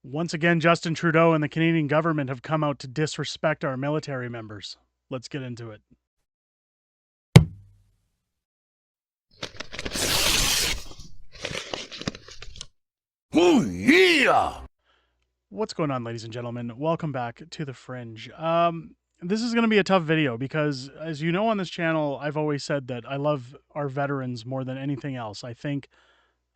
Once again, Justin Trudeau and the Canadian government have come out to disrespect our military members. Let's get into it. Oh, yeah! What's going on, ladies and gentlemen? Welcome back to The Fringe. This is going to be a tough video because, as you know on this channel, I've always said that I love our veterans more than anything else. I think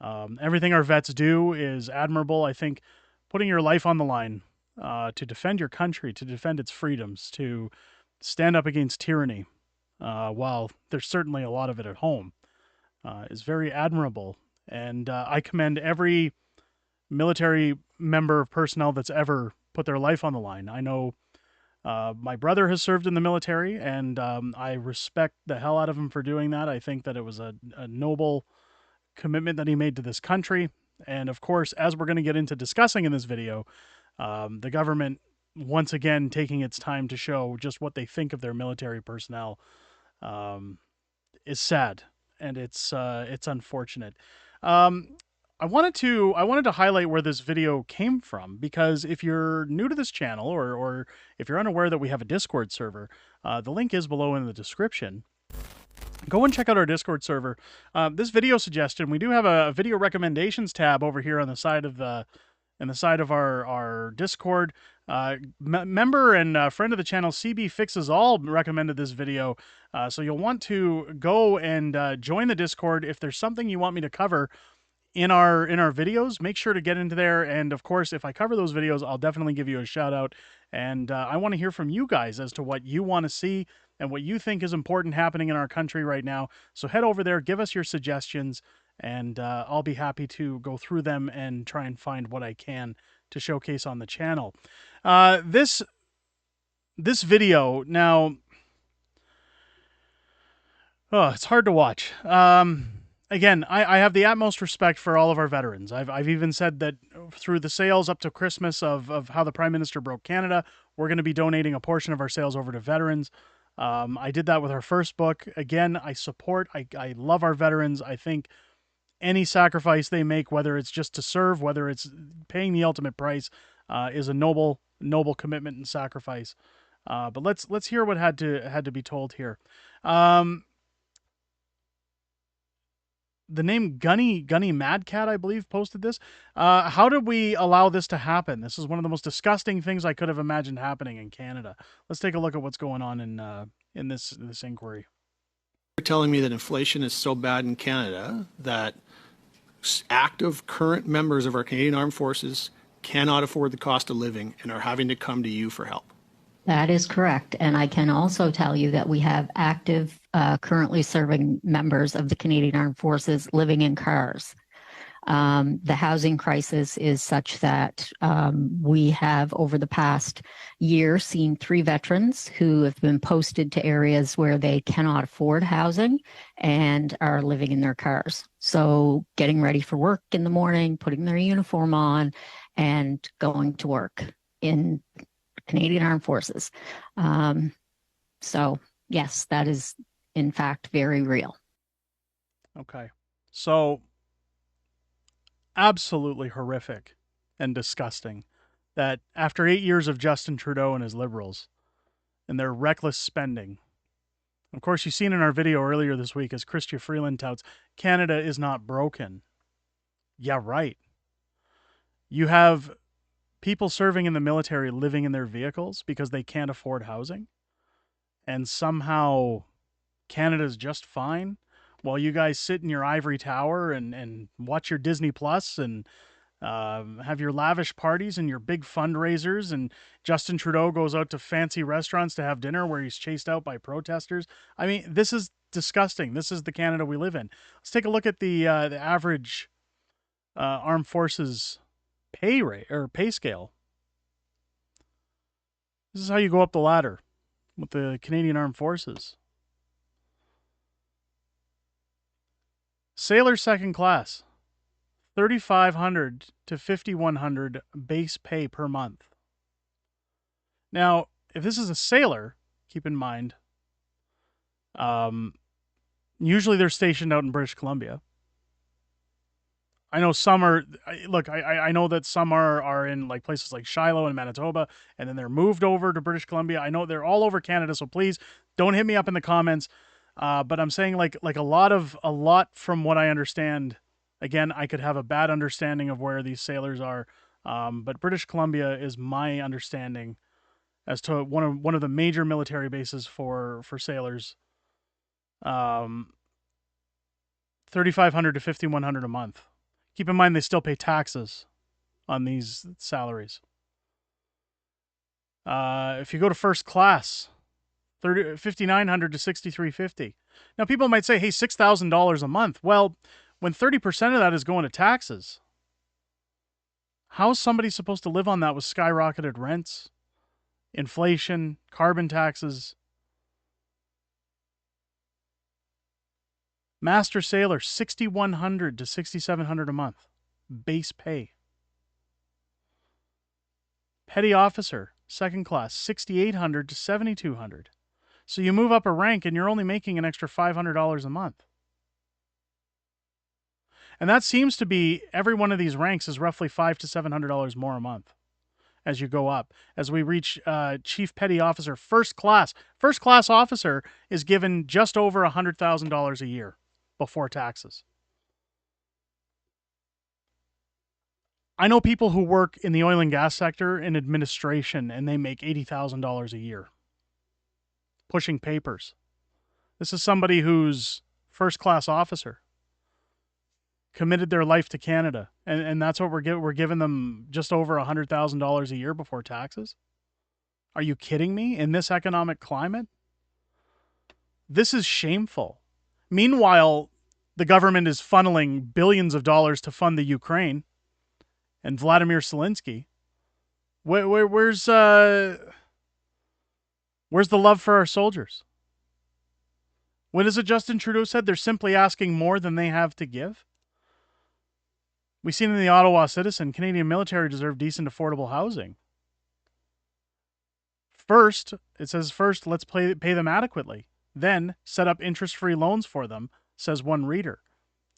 everything our vets do is admirable. I think putting your life on the line to defend your country, to defend its freedoms, to stand up against tyranny, while there's certainly a lot of it at home, is very admirable. And I commend every military member of personnel that's ever put their life on the line. I know my brother has served in the military, and I respect the hell out of him for doing that. I think that it was a noble commitment that he made to this country. And of course, as we're going to get into discussing in this video, the government once again taking its time to show just what they think of their military personnel is sad, and it's unfortunate. Um, I wanted to highlight where this video came from, because if you're new to this channel, or if you're unaware that we have a Discord server, the link is below in the description. Go and check out our Discord server. This video suggestion, we do have a video recommendations tab over here on the side of our Discord. Member and friend of the channel, CB Fixes All, recommended this video. So you'll want to go and join the Discord. If there's something you want me to cover in our videos, make sure to get into there. And of course, if I cover those videos, I'll definitely give you a shout out. And I want to hear from you guys as to what you want to see and what you think is important happening in our country right now. So head over there, give us your suggestions, and I'll be happy to go through them and try and find what I can to showcase on the channel. This video now, oh, it's hard to watch. Again, I have the utmost respect for all of our veterans. I've even said that through the sales up to Christmas of how the Prime Minister broke Canada, we're going to be donating a portion of our sales over to veterans. I did that with our first book. Again, I love our veterans. I think any sacrifice they make, whether it's just to serve, whether it's paying the ultimate price, is a noble commitment and sacrifice. But let's hear what had to be told here. The name Gunny Mad Cat, I believe, posted this. How did we allow this to happen? This is one of the most disgusting things I could have imagined happening in Canada. Let's take a look at what's going on in this inquiry. You're telling me that inflation is so bad in Canada that active current members of our Canadian Armed Forces cannot afford the cost of living and are having to come to you for help. That is correct. And I can also tell you that we have active, currently serving members of the Canadian Armed Forces living in cars. The housing crisis is such that we have, over the past year, seen 3 veterans who have been posted to areas where they cannot afford housing and are living in their cars. So getting ready for work in the morning, putting their uniform on, and going to work in Canadian Armed Forces. So yes, that is in fact very real. Okay. So absolutely horrific and disgusting that after 8 years of Justin Trudeau and his Liberals and their reckless spending, of course, you've seen in our video earlier this week as Chrystia Freeland touts, Canada is not broken. Yeah, right. You have people serving in the military living in their vehicles because they can't afford housing, and somehow Canada's just fine while you guys sit in your ivory tower and watch your Disney Plus and have your lavish parties and your big fundraisers, and Justin Trudeau goes out to fancy restaurants to have dinner where he's chased out by protesters. I mean, this is disgusting. This is the Canada we live in. Let's take a look at the average armed forces pay rate or pay scale. This is how you go up the ladder with the Canadian Armed Forces. Sailor second class, $3,500 to $5,100 base pay per month. Now, if this is a sailor, keep in mind, usually they're stationed out in British Columbia. I know some are. Look, I know that some are in like places like Shiloh and Manitoba, and then they're moved over to British Columbia. I know they're all over Canada, so please don't hit me up in the comments. But I'm saying like a lot from what I understand. Again, I could have a bad understanding of where these sailors are, but British Columbia is my understanding as to one of the major military bases for sailors. 3,500 to 5,100 a month. Keep in mind they still pay taxes on these salaries. If you go to first class, 5,900 to 6,350. Now people might say, "Hey, $6,000 a month." Well, when 30% of that is going to taxes, how is somebody supposed to live on that with skyrocketed rents, inflation, carbon taxes? Master sailor, 6,100 to 6,700 a month, base pay. Petty officer, second class, 6,800 to 7,200. So you move up a rank and you're only making an extra $500 a month. And that seems to be every one of these ranks is roughly $500 to $700 more a month as you go up. As we reach chief petty officer, first class officer is given just over $100,000 a year before taxes. I know people who work in the oil and gas sector in administration and they make $80,000 a year pushing papers. This is somebody who's first class officer, committed their life to Canada, and that's what we're giving them just over $100,000 a year before taxes. Are you kidding me? In this economic climate, this is shameful. Meanwhile, the government is funneling billions of dollars to fund the Ukraine and Vladimir Zelensky. Where's the love for our soldiers? What is it Justin Trudeau said? They're simply asking more than they have to give. We've seen in the Ottawa Citizen, Canadian military deserve decent, affordable housing. First, it says, let's pay them adequately. Then, set up interest-free loans for them, says one reader.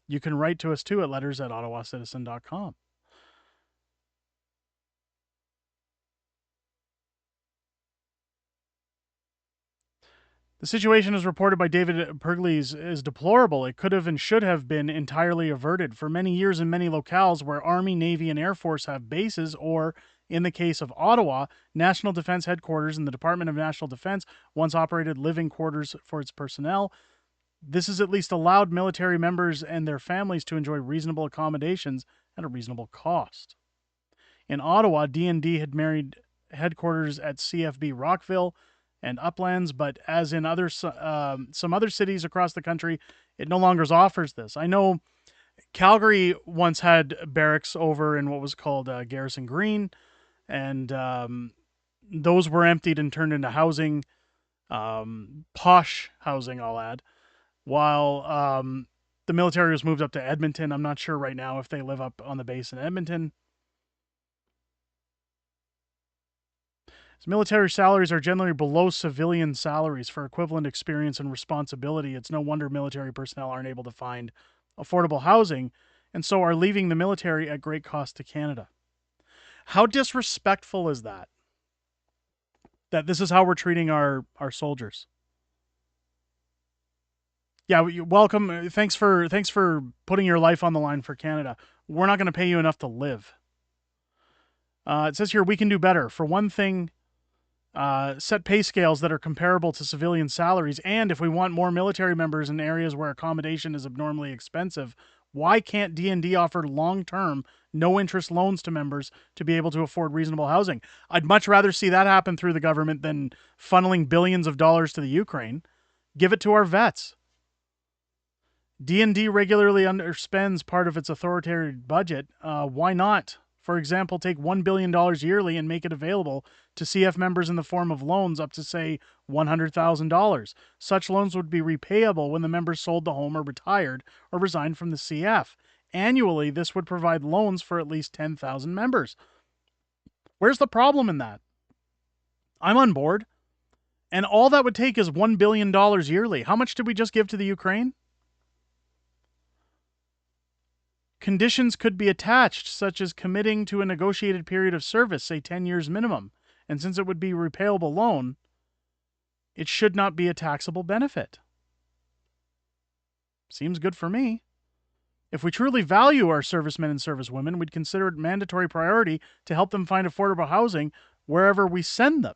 You can write to us, too, at letters@ottawacitizen.com. The situation, as reported by David Pergles, is deplorable. It could have and should have been entirely averted. For many years in many locales where Army, Navy, and Air Force have bases, or, in the case of Ottawa, National Defense Headquarters and the Department of National Defense once operated living quarters for its personnel. This has at least allowed military members and their families to enjoy reasonable accommodations at a reasonable cost. In Ottawa, D&D had married headquarters at CFB Rockville and Uplands, but as in some other cities across the country, it no longer offers this. I know Calgary once had barracks over in what was called Garrison Green, and those were emptied and turned into housing, posh housing, I'll add, while the military was moved up to Edmonton. I'm not sure right now if they live up on the base in Edmonton. Military salaries are generally below civilian salaries for equivalent experience and responsibility. It's no wonder military personnel aren't able to find affordable housing and so are leaving the military at great cost to Canada. How disrespectful is that? That this is how we're treating our soldiers. Yeah, welcome. Thanks for putting your life on the line for Canada. We're not going to pay you enough to live. It says here we can do better. For one thing, set pay scales that are comparable to civilian salaries. And if we want more military members in areas where accommodation is abnormally expensive, why can't D&D offer long-term, no-interest loans to members to be able to afford reasonable housing? I'd much rather see that happen through the government than funneling billions of dollars to the Ukraine. Give it to our vets. D&D regularly underspends part of its authoritarian budget. Why not? For example, take $1 billion yearly and make it available to CF members in the form of loans up to, say, $100,000. Such loans would be repayable when the members sold the home or retired or resigned from the CF. Annually, this would provide loans for at least 10,000 members. Where's the problem in that? I'm on board. And all that would take is $1 billion yearly. How much did we just give to the Ukraine? conditions could be attached, such as committing to a negotiated period of service, say 10 years minimum. And since it would be a repayable loan, it should not be a taxable benefit. Seems good for me. If we truly value our servicemen and servicewomen, we'd consider it mandatory priority to help them find affordable housing wherever we send them.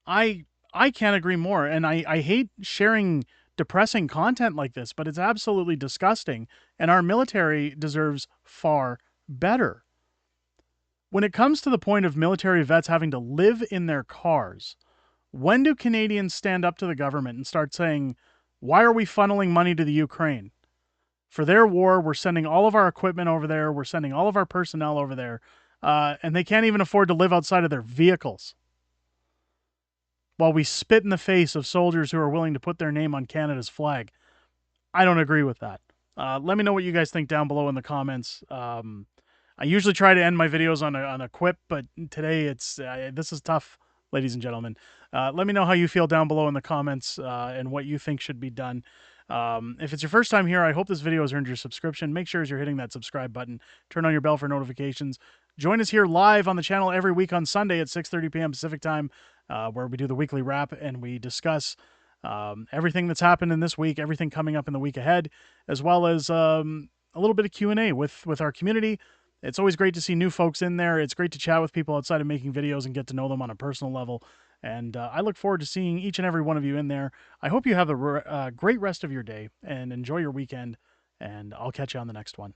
I can't agree more, and I hate sharing depressing content like this, but it's absolutely disgusting, and our military deserves far better. When it comes to the point of military vets having to live in their cars, when do Canadians stand up to the government and start saying, why are we funneling money to the Ukraine? For their war, we're sending all of our equipment over there, we're sending all of our personnel over there, and they can't even afford to live outside of their vehicles. While we spit in the face of soldiers who are willing to put their name on Canada's flag. I don't agree with that. Let me know what you guys think down below in the comments. I usually try to end my videos on a quip, but today this is tough, ladies and gentlemen. Let me know how you feel down below in the comments and what you think should be done. If it's your first time here, I hope this video has earned your subscription. Make sure as you're hitting that subscribe button, turn on your bell for notifications. Join us here live on the channel every week on Sunday at 6:30 p.m. Pacific time, where we do the weekly wrap and we discuss everything that's happened in this week, everything coming up in the week ahead, as well as a little bit of Q&A with our community. It's always great to see new folks in there. It's great to chat with people outside of making videos and get to know them on a personal level. And I look forward to seeing each and every one of you in there. I hope you have a great rest of your day and enjoy your weekend. And I'll catch you on the next one.